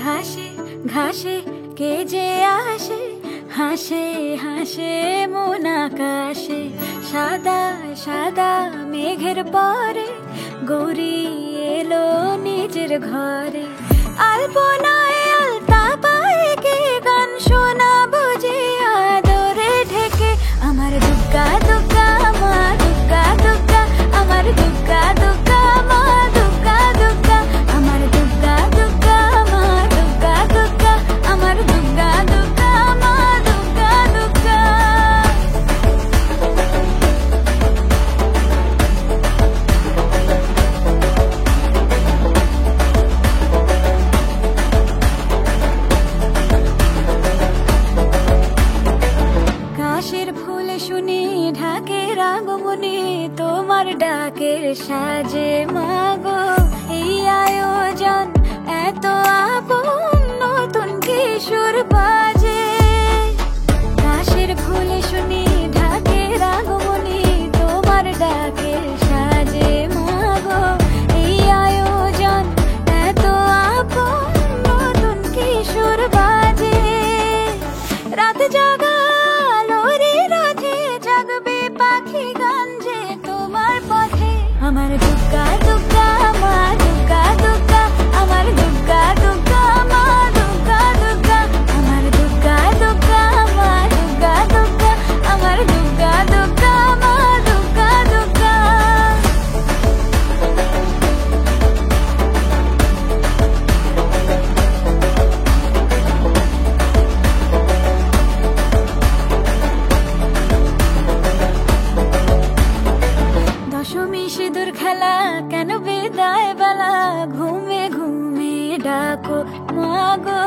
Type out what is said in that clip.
ঘাসে ঘাসে কে যে আসে, হাসে হাসে মন আকাশে। সাদা সাদা মেঘের পরে গৌরী এলো নিজের ঘরে। আলপনায় আলতা পায়ে কে গান শোনাবো যে আদরে ঢেকে। আমার দুগ্গা দুগ্গা মা দুগ্গা দুগ্গা, আমার দুগ্গা দুগ্গা মা দুগ্গা দুগ্গা, আমার দুগ্গা দুগ্গা মা দুগ্গা দুগ্গা, আমার দুগ্গা দুগ্গা মা দুগ্গা দুগ্গা। কাশের ফুল শুনি ঢাকের আগমনে, তোমার ডাকের সাজে মাগো এই আয়োজন এত আপন, নতুন কিশোর বাজে। কাশের ফুল শুনি ঢাকের আগমনে, তোমার ডাকের সাজে মাগো এই আয়োজন এত আপন, নতুন কিশোর বাজে। রাত জাগা জাগবে পাখি গান যে তোমার পথে। আমার দুগ্গা দুগ্গা মা দুগ্গা দুগ্গা, আমার দুগ্গা দুগ্গা মা দুগ্গা দুগ্গা, আমার দুগ্গা দুগ্গা মা দুগ্গা দুগ্গা, আমার দুগ্গা দুগ্গা মা দুগ্গা দুগ্গা। দশমী সিঁদুর খেলা কেন বিদায় বেলা, ঘুমে ঘুমে ডাকো মাগো।